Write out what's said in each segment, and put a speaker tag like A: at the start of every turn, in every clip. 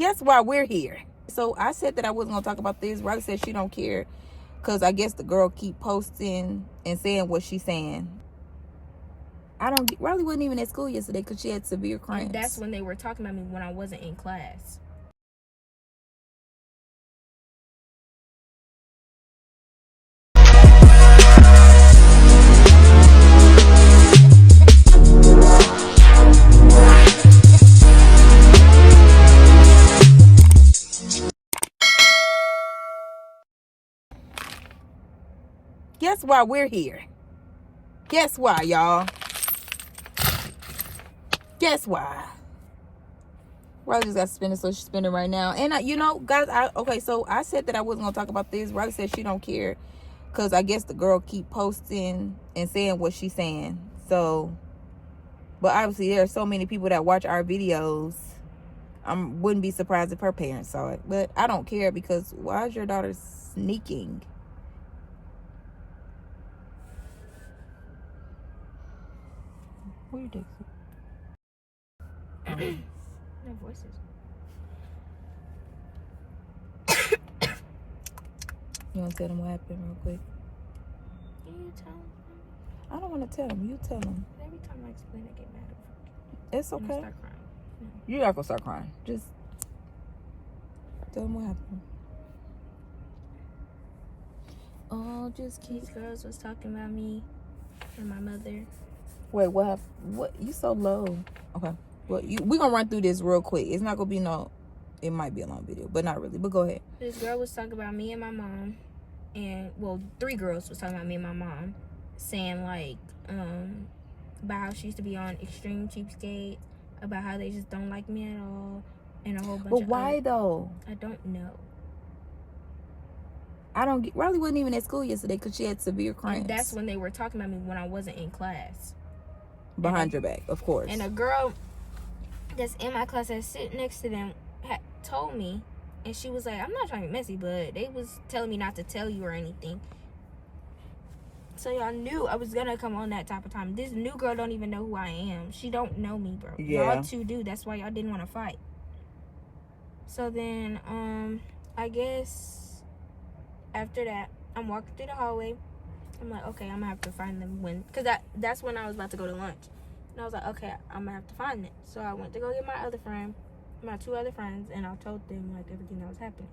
A: Guess why we're here? So I said that I wasn't gonna talk about this. Riley said she don't care because I guess the girl keep posting and saying what she's saying. Riley wasn't even at school yesterday because she had severe cramps.
B: And that's when they were talking about me when I wasn't in class.
A: Guess why we're here? Guess why, y'all? Guess why? Riley just got spinning, so she's spinning right now. And guys, okay, so I said that I wasn't gonna talk about this. Riley said she don't care because I guess the girl keep posting and saying what she's saying. So, but obviously there are so many people that watch our videos. I wouldn't be surprised if her parents saw it, but I don't care because why is your daughter sneaking? Who are you texting?
B: No voices.
A: You want to tell them what happened real quick?
B: Can you tell them?
A: I don't want to tell them. You tell them.
B: Every time I explain, I get mad over it.
A: It's okay.
B: And I start crying. No.
A: You're not going to start crying. Just tell them what happened. Oh, just keep...
B: These girls was talking about me and my mother.
A: Wait, what happened? What? You so low. Okay. Well, we're going to run through this real quick. It's not going to be no... It might be a long video, but not really. But go ahead.
B: This girl was talking about me and my mom. And, well, 3 girls was talking about me and my mom. Saying, like, about how she used to be on Extreme Cheapskate. About how they just don't like me at all. And a whole bunch of...
A: But why, though?
B: I don't know.
A: Riley wasn't even at school yesterday because she had severe cramps.
B: And that's when they were talking about me when I wasn't in class.
A: Behind your back, of course.
B: And a girl that's in my class that's sitting next to them had told me, and she was like, I'm not trying to be messy, but they was telling me not to tell you or anything. So y'all knew I was gonna come on that type of time. This new girl don't even know who I am. She don't know me, bro.
A: Yeah.
B: Y'all two do. That's why y'all didn't want to fight. So then, I guess after that, I'm walking through the hallway. I'm like, okay, I'm gonna have to find them because that's when I was about to go to lunch. And I was like, okay, I'm gonna have to find it. So I went to go get my 2 other friends, and I told them like everything that was happening.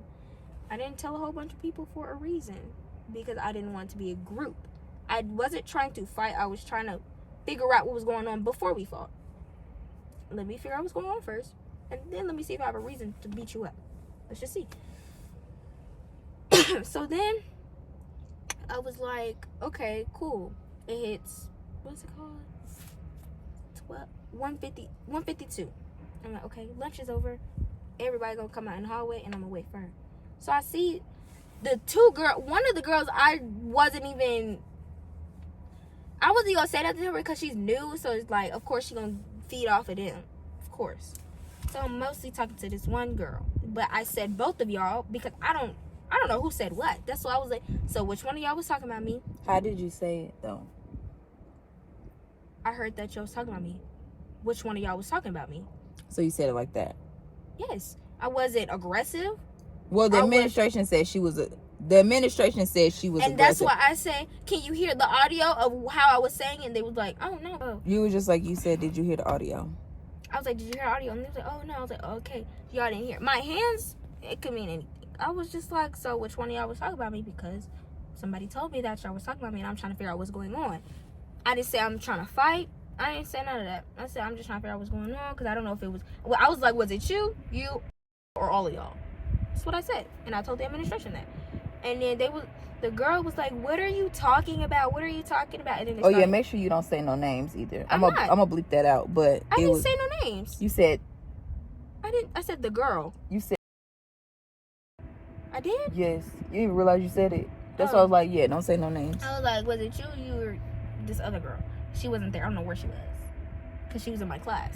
B: I didn't tell a whole bunch of people for a reason because I didn't want it to be a group. I wasn't trying to fight. I was trying to figure out what was going on before we fought. Let me figure out what's going on first, and then let me see if I have a reason to beat you up. Let's just see. So then I was like, okay, cool. It hits, what's it called? 152. I'm like, okay, lunch is over. Everybody gonna come out in the hallway, and I'm gonna wait for her. So I see the 2 girls. One of the girls, I wasn't gonna say that to her because she's new. So it's like, of course she gonna feed off of them, of course. So I'm mostly talking to this one girl, but I said both of y'all because I don't know who said what. That's why I was like, so which one of y'all was talking about me?
A: How did you say it, though?
B: I heard that y'all was talking about me. Which one of y'all was talking about me?
A: So you said it like that?
B: Yes. I wasn't aggressive.
A: Well, the administration said she was aggressive.
B: And that's why I say, can you hear the audio of how I was saying it? And they was like, oh, no.
A: You were just like, you said, did you hear the audio?
B: I was like, did you hear the audio? And they was like, oh, no. I was like, oh, okay. Y'all didn't hear. My hands, it could mean anything. I was just like, so which one of y'all was talking about me? Because somebody told me that y'all was talking about me, and I'm trying to figure out what's going on. I didn't say I'm trying to fight. I didn't say none of that. I said I'm just trying to figure out what's going on because I don't know if it was... Well, I was like, was it you, or all of y'all? That's what I said. And I told the administration that. And then the girl was like, what are you talking about? What are you talking about? And then
A: yeah, make sure you don't say no names either. I'm gonna bleep that out. But
B: I didn't say no names.
A: You said...
B: I said the girl.
A: You said...
B: I did?
A: Yes. You didn't realize you said it. That's why I was like, yeah, don't say no names.
B: I was like, was it you or this other girl? She wasn't there. I don't know where she was. Because she was in my class.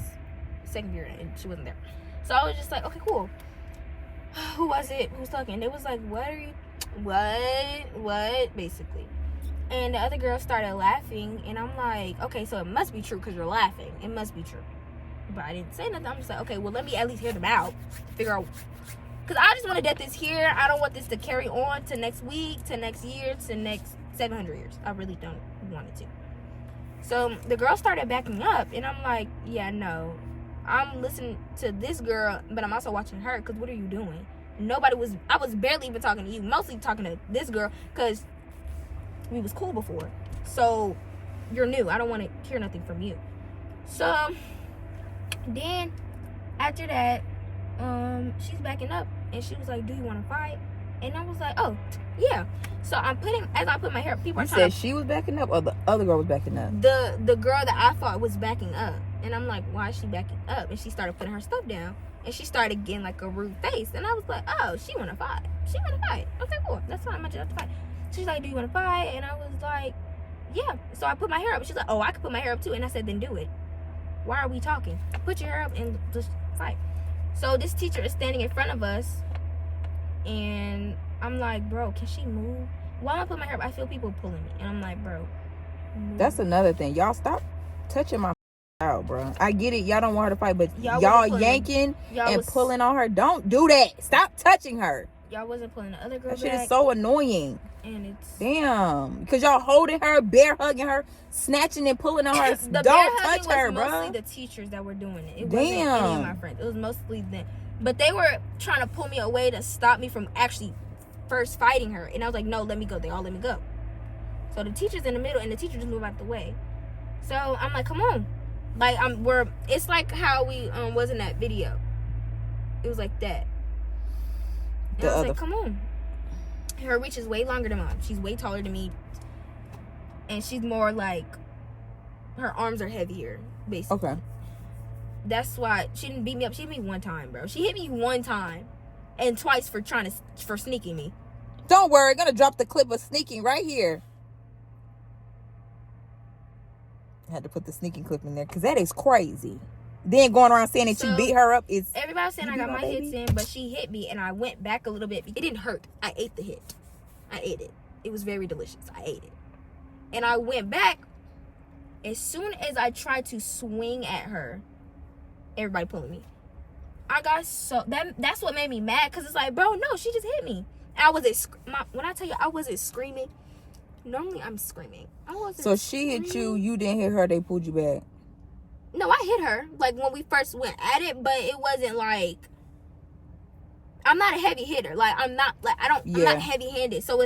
B: Second year, and she wasn't there. So I was just like, okay, cool. Who was it? Who's talking? And they was like, what are you... What? Basically. And the other girl started laughing. And I'm like, okay, so it must be true because you're laughing. It must be true. But I didn't say nothing. I'm just like, okay, well, let me at least hear them out. Figure out. Because I just want to get this here. I don't want this to carry on to next week, to next year, to next 700 years. I really don't want it to. So the girl started backing up. And I'm like, yeah, no. I'm listening to this girl, but I'm also watching her. Because what are you doing? I was barely even talking to you. Mostly talking to this girl. Because we was cool before. So you're new. I don't want to hear nothing from you. So then after that, she's backing up and she was like, do you want to fight? And I was like, oh yeah. So as I put my hair, people are trying to,
A: she was backing up or the other girl was backing up?
B: The girl that I thought was backing up. And I'm like, why is she backing up? And she started putting her stuff down and she started getting like a rude face. And I was like, oh, she want to fight. Okay, cool, that's fine. I'm gonna have to fight. She's like, do you want to fight? And I was like, yeah. So I put my hair up. She's like, oh, I could put my hair up too. And I said, then do it. Why are we talking? Put your hair up and just fight. So this teacher is standing in front of us. And I'm like, bro, can she move? While I put my hair up, I feel people pulling me. And I'm like, bro, move.
A: That's another thing. Y'all stop touching my out, bro. I get it. Y'all don't want her to fight. But y'all yanking and pulling on her. Don't do that. Stop touching her.
B: Y'all wasn't pulling the other girl
A: back. That shit is
B: so
A: annoying.
B: And it's
A: damn, because y'all holding her, bear hugging her, snatching and pulling on her. Don't touch her, bro.
B: Mostly the teachers that were doing it. It wasn't any of my friends. It was mostly them. But they were trying to pull me away to stop me from actually first fighting her. And I was like, no, let me go. They all let me go. So the teacher's in the middle, and the teacher just moved out the way. So I'm like, come on. Like it's like how we was in that video. It was like that. And I was like, come on. Her reach is way longer than mine. She's way taller than me. And she's more like, her arms are heavier, basically.
A: Okay.
B: That's why she didn't beat me up. She hit me one time, bro. She hit me one time. And twice for sneaking me.
A: Don't worry. I'm going to drop the clip of sneaking right here. I had to put the sneaking clip in there because that is crazy. Then going around saying that you beat her up is...
B: Everybody's saying I got my hits in, but she hit me and I went back a little bit. It didn't hurt. I ate the hit. I ate it. It was very delicious. I ate it. And I went back. As soon as I tried to swing at her, everybody pulling me. I got so... That's what made me mad, because it's like, bro, no, she just hit me. And I wasn't... When I tell you I wasn't screaming, normally I'm screaming. I wasn't
A: So she hit you, you didn't hit her, they pulled you back.
B: No, I hit her, like, when we first went at it, but it wasn't, like, I'm not a heavy hitter. Like, I'm not heavy-handed, so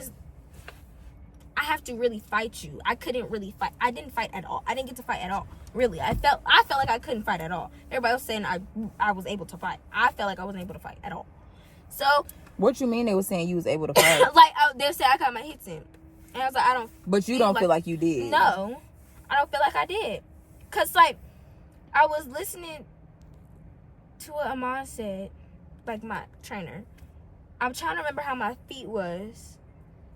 B: I have to really fight you. I couldn't really fight. I didn't fight at all. I didn't get to fight at all, really. I felt like I couldn't fight at all. Everybody was saying I was able to fight. I felt like I wasn't able to fight at all. So.
A: What you mean they were saying you was able to fight?
B: Like, they said I got my hits in. And I was like, I don't.
A: But you don't feel like you did?
B: No, I don't feel like I did. Because, like, I was listening to what Amon said, like my trainer. I'm trying to remember how my feet was.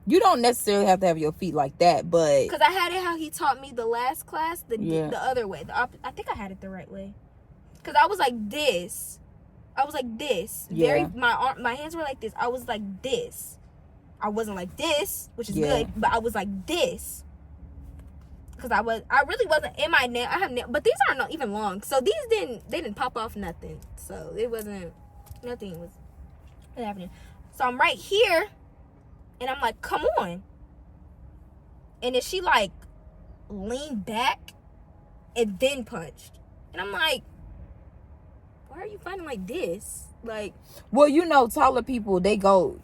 A: You don't necessarily have to have your feet like that, but...
B: Because I had it how he taught me the last class, the other way. I think I had it the right way. Because I was like this.
A: Yeah.
B: My hands were like this. I was like this. I wasn't like this, which is good, but I was like this. Because I really wasn't in my nail. I have nail, but these aren't not even long. So they didn't pop off nothing. So it wasn't, nothing was happening. So I'm right here, and I'm like, come on. And then she like leaned back and then punched. And I'm like, why are you fighting like this? Like,
A: well, you know, taller people, they go,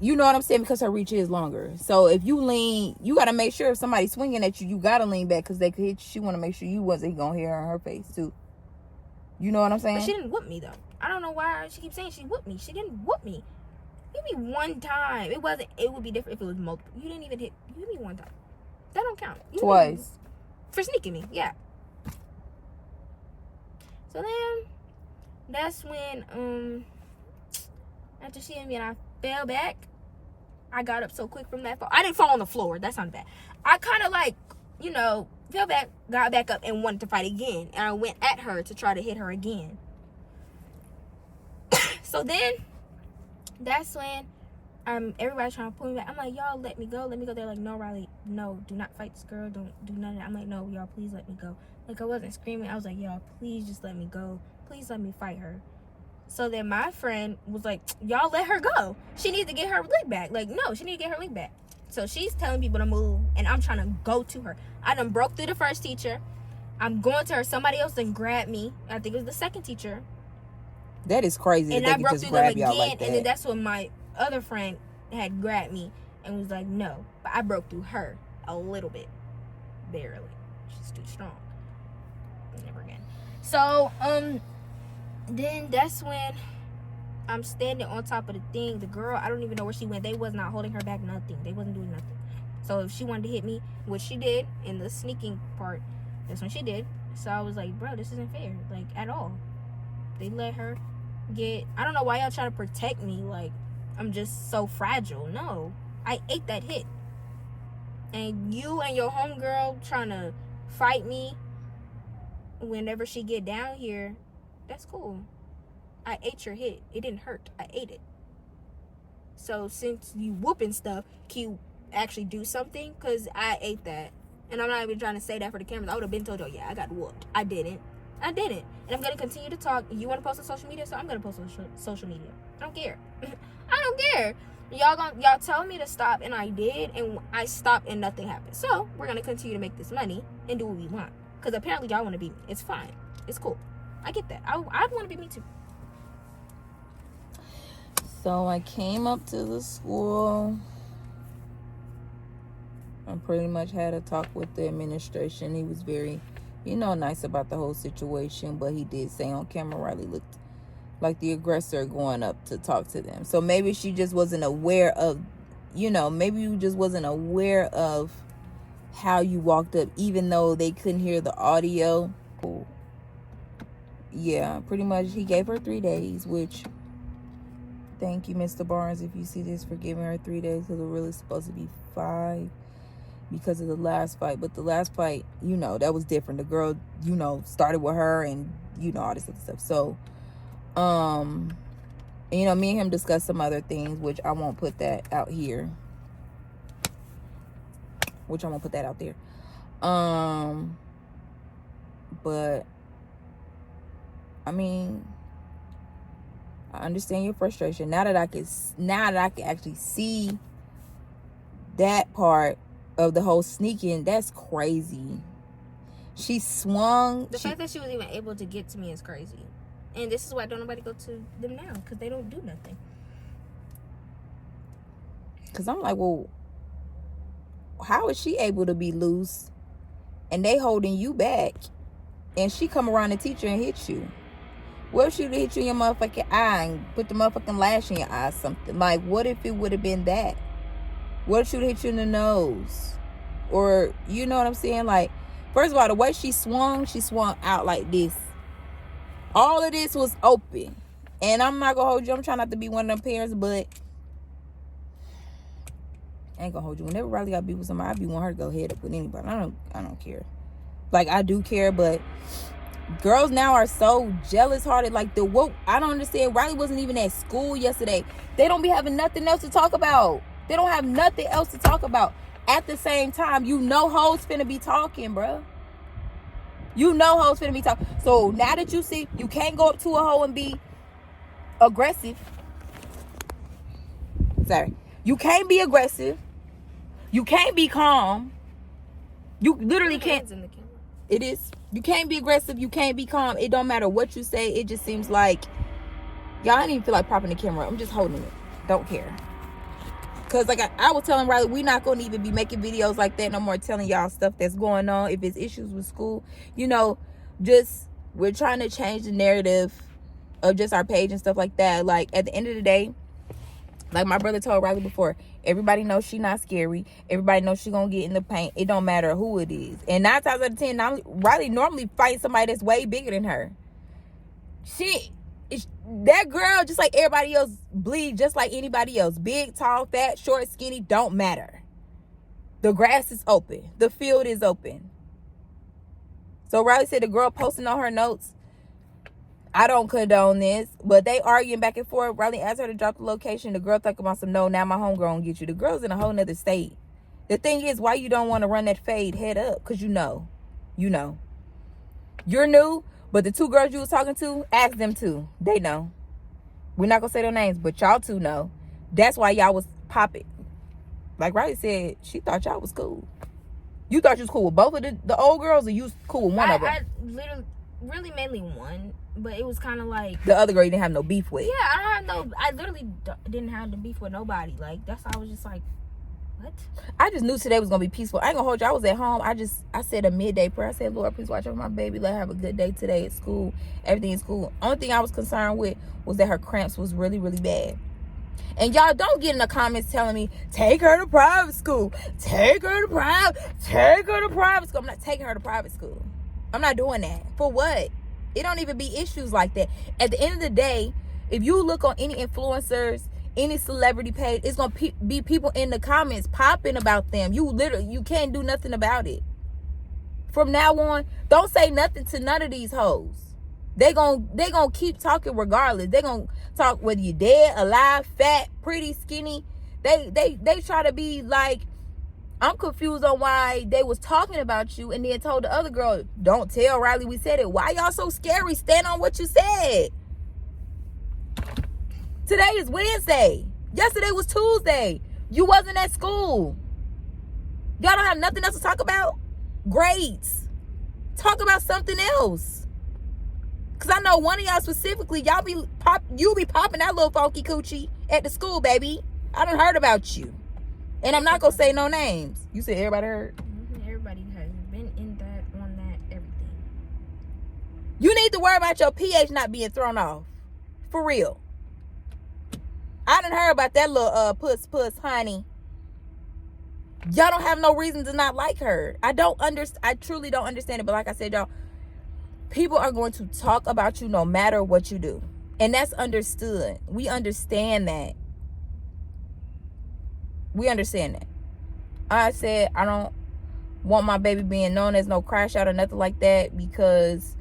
A: you know what I'm saying? Because her reach is longer. So if you lean, you got to make sure if somebody's swinging at you, you got to lean back because they could hit you. She want to make sure you wasn't going to hit her in her face too. You know what I'm saying?
B: But she didn't whoop me though. I don't know why she keeps saying she whooped me. She didn't whoop me. You hit me one time. It would be different if it was multiple. You didn't even hit. You hit me one time. That don't count.
A: Twice.
B: For sneaking me, yeah. So then, that's when, after she hit me and I fell back, I got up so quick from that fall. I didn't fall on the floor. That sounded bad. I kind of like, fell back, got back up, and wanted to fight again. And I went at her to try to hit her again. So then, that's when everybody's trying to pull me back. I'm like, y'all, let me go. They're like, no, Riley, no, do not fight this girl. Don't do none of that. I'm like, no, y'all, please let me go. Like, I wasn't screaming. I was like, y'all, please just let me go. Please let me fight her. So then my friend was like, y'all let her go. She needs to get her leg back. Like, no, she needs to get her leg back. So she's telling people to move, and I'm trying to go to her. I done broke through the first teacher. I'm going to her. Somebody else then grabbed me. I think it was the second teacher.
A: That is crazy.
B: And
A: that
B: I
A: they
B: broke
A: just
B: through them
A: grab
B: again,
A: y'all like that.
B: and then that's when my other friend had grabbed me and was like, no. But I broke through her a little bit. Barely. She's too strong. Never again. So, then that's when I'm standing on top of the thing. The girl, I don't even know where she went. They was not holding her back, nothing. They wasn't doing nothing. So if she wanted to hit me, which she did in the sneaking part, that's when she did. So I was like, bro, this isn't fair, like, at all. They let her get, I don't know why y'all trying to protect me, like I'm just so fragile. No, I ate that hit. And you and your homegirl trying to fight me whenever she get down here, that's cool. I ate your hit. It didn't hurt. I ate it. So since you whooping stuff, can you actually do something? Because I ate that. And I'm not even trying to say that for the cameras. I would have been told, oh yeah, I got whooped. I didn't. And I'm going to continue to talk. You want to post on social media? So I'm going to post on social media. I don't care. I don't care. Y'all tell me to stop, and I did, and I stopped, and nothing happened. So we're going to continue to make this money and do what we want. Because apparently y'all want to beat me. It's fine. It's cool. I get that. I want to beat me too.
A: So I came up to the school. I pretty much had a talk with the administration. He was very, nice about the whole situation. But he did say on camera, Riley looked like the aggressor going up to talk to them. So maybe she just wasn't aware of, maybe you just wasn't aware of how you walked up, even though they couldn't hear the audio. Yeah, pretty much he gave her 3 days, which... Thank you, Mr. Barnes, if you see this, for giving her 3 days, because it was really supposed to be 5 because of the last fight. But the last fight, that was different. The girl, started with her and, all this other stuff. So, me and him discussed some other things, which I won't put that out here. But, I mean... I understand your frustration. Now that I can actually see that part of the whole sneaking, that's crazy. She swung.
B: The fact that she was even able to get to me is crazy. And this is why don't nobody go to them now, because they don't do nothing.
A: Because I'm like, well, how is she able to be loose and they holding you back and she come around the teacher and hit you? What if she would hit you in your motherfucking eye and put the motherfucking lash in your eye or something? Like, what if it would have been that? What if she would hit you in the nose? Or, you know what I'm saying? Like, first of all, the way she swung out like this. All of this was open. And I'm not going to hold you. I'm trying not to be one of them parents, but I ain't going to hold you. Whenever Riley got beat with somebody, I be wanting her to go head up with anybody. I don't care. Like, I do care, but... girls now are so jealous hearted. Like, I don't understand. Riley wasn't even at school yesterday. They don't be having nothing else to talk about. They don't have nothing else to talk about. At the same time, hoes finna be talking, bruh. Hoes finna be talking. So now that you see, you can't go up to a hoe and be aggressive. Sorry. You can't be aggressive. You can't be calm. You literally can't. It is. You can't be aggressive. You can't be calm. It don't matter what you say. It just seems like y'all don't even feel like propping the camera up. I'm just holding it. Don't care. Because like I was telling Riley, we're not going to even be making videos like that no more, telling y'all stuff that's going on. If it's issues with school, just we're trying to change the narrative of just our page and stuff like that. Like, at the end of the day, like my brother told Riley before, everybody knows she not scary. Everybody knows she gonna get in the paint. It don't matter who it is. And 9 times out of 10, Riley normally fights somebody that's way bigger than her. That girl, just like everybody else, bleed just like anybody else. Big, tall, fat, short, skinny, don't matter. The grass is open. The field is open. So Riley said the girl posting on her notes, I don't condone this, but they arguing back and forth. Riley asked her to drop the location. The girl talking about some, no, now my homegirl gonna get you. The girl's in a whole nother state. The thing is, why you don't want to run that fade head up? Because you know. You're new, but the two girls you was talking to, ask them too. They know. We're not going to say their names, but y'all two know. That's why y'all was popping. Like Riley said, she thought y'all was cool. You thought you was cool with both of the old girls, or you was cool with one of them?
B: I literally, really mainly one, but it was kind of like...
A: The other girl you didn't have no beef with.
B: Yeah, I literally didn't have the beef with nobody. Like, that's why I was just like, what?
A: I just knew today was going to be peaceful. I ain't going to hold you. I was at home. I said a midday prayer. I said, Lord, please watch over my baby. Let her have a good day today at school. Everything is cool. Only thing I was concerned with was that her cramps was really, really bad. And y'all don't get in the comments telling me, take her to private school. Take her to private school. I'm not taking her to private school. I'm not doing that. For what? It don't even be issues like that. At the end of the day, if you look on any influencers, any celebrity page, it's going to be people in the comments popping about them. You can't do nothing about it. From now on, don't say nothing to none of these hoes. They gonna keep talking regardless. They gonna talk whether you're dead, alive, fat, pretty, skinny. They try to be like, I'm confused on why they was talking about you and then told the other girl, don't tell Riley we said it. Why y'all so scary? Stand on what you said. Today is Wednesday. Yesterday was Tuesday. You wasn't at school. Y'all don't have nothing else to talk about? Grades. Talk about something else. Cause I know one of y'all specifically, you be popping that little funky coochie at the school, baby. I done heard about you. And I'm not gonna say no names. You said everybody heard?
B: Everybody has been in that, on that, everything.
A: You need to worry about your pH not being thrown off. For real. I done heard about that little puss honey. Y'all don't have no reason to not like her. I truly don't understand it. But like I said, y'all, people are going to talk about you no matter what you do. And that's understood. We understand that. We understand that. I said I don't want my baby being known as no crash out or nothing like that, because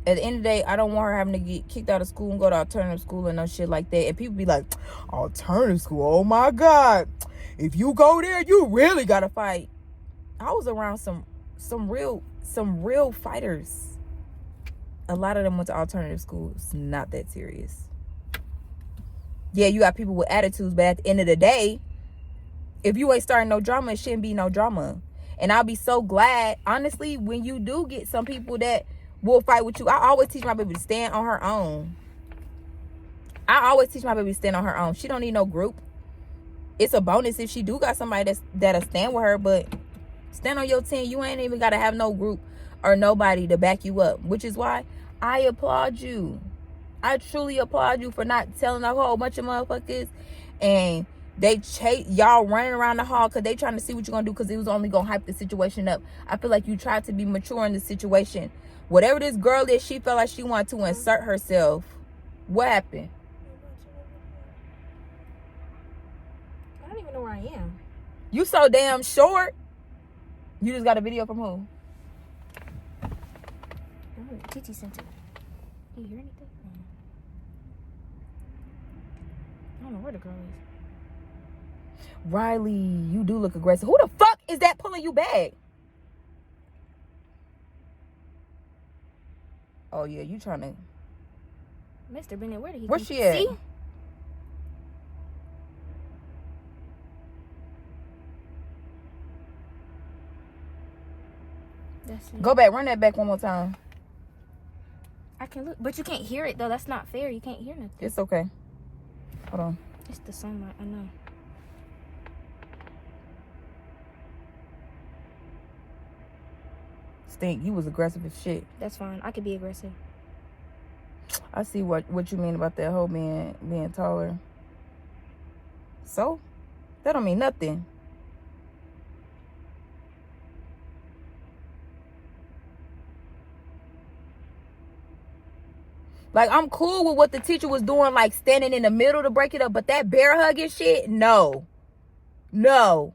A: at the end of the day, I don't want her having to get kicked out of school and go to alternative school and no shit like that. And people be like, alternative school, oh my God. If you go there, you really gotta fight. I was around some real fighters. A lot of them went to alternative school. It's not that serious. Yeah, you got people with attitudes, but at the end of the day, if you ain't starting no drama, it shouldn't be no drama. And I'll be so glad, honestly, when you do get some people that will fight with you. I always teach my baby to stand on her own. She don't need no group. It's a bonus if she do got somebody that'll stand with her, but stand on your 10. You ain't even got to have no group or nobody to back you up, which is why I applaud you. I truly applaud you for not telling a whole bunch of motherfuckers and they chase y'all running around the hall because they trying to see what you're going to do, because it was only going to hype the situation up. I feel like you tried to be mature in the situation. Whatever this girl is, she felt like she wanted to insert herself. What happened?
B: I don't even know where I am.
A: You so damn short. You just got a video from who?
B: Titi sent it. Do you hear anything? I don't know where the girl is.
A: Riley, you do look aggressive. Who the fuck is that pulling you back? Oh yeah, you trying to...
B: Mr. Bennett, where did he
A: Where's she at?
B: See? That's it.
A: Go back, run that back one more time.
B: I can look, but you can't hear it though. That's not fair. You can't hear nothing.
A: It's okay. Hold on.
B: It's the sunlight. I know.
A: Stink, you was aggressive as shit.
B: That's fine. I could be aggressive.
A: I see what you mean about that whole being taller. So, that don't mean nothing. Like, I'm cool with what the teacher was doing, like standing in the middle to break it up, but that bear hugging shit, no. No.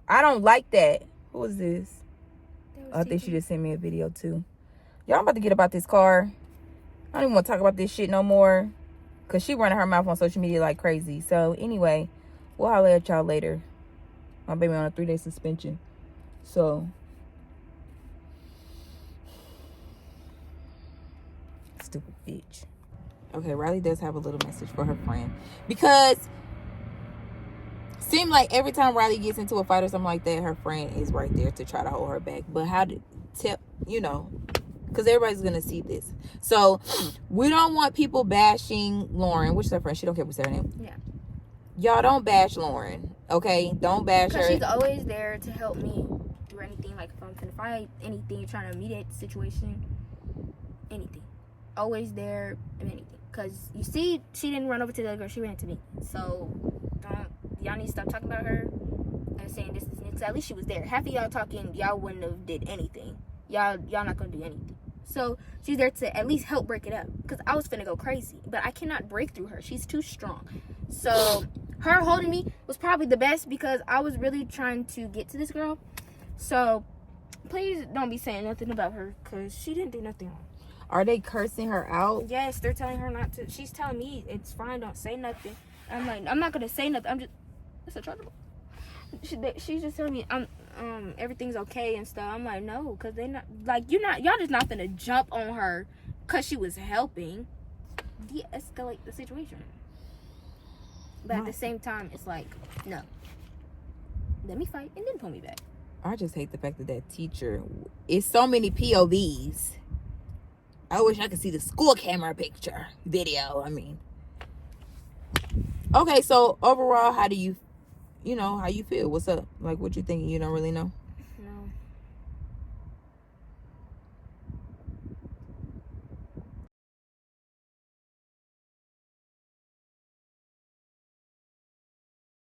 A: I don't like that. Who is this? I think she just sent me a video too. Y'all, I'm about to get about this car. I don't even want to talk about this shit no more, because she running her mouth on social media like crazy. So anyway, We'll holler at y'all later. My baby on a 3-day suspension. So, stupid bitch. Okay, Riley does have a little message for her friend. Because seem like every time Riley gets into a fight or something like that, her friend is right there to try to hold her back. But how to tell, because everybody's going to see this. So, we don't want people bashing Lauren, which is her friend. She don't care what's her name.
B: Yeah.
A: Y'all don't bash Lauren, okay? Don't bash her.
B: Because she's always there to help me through anything. Like, if I'm finna fight, anything, trying to mediate the situation, anything. Always there and anything. Because, you see, she didn't run over to the other girl. She ran to me. So, y'all need to stop talking about her and saying this. Because at least she was there. Half of y'all talking, y'all wouldn't have did anything. Y'all not going to do anything. So, she's there to at least help break it up. Because I was finna go crazy. But I cannot break through her. She's too strong. So, her holding me was probably the best because I was really trying to get to this girl. So, please don't be saying nothing about her because she didn't do nothing wrong.
A: Are they cursing her out?
B: Yes, they're telling her not to. She's telling me it's fine, don't say nothing. I'm like, I'm not going to say nothing. I'm just, it's a chargeable. She's just telling me everything's okay and stuff. I'm like, no, because they not, like, y'all just not going to jump on her because she was helping. De-escalate the situation. But at the same time, it's like, no. Let me fight and then pull me back.
A: I just hate the fact that teacher, it's so many POVs. I wish I could see the school camera picture, video, I mean. Okay, so overall, how do you, how you feel? What's up? Like, what you thinking? You don't really know?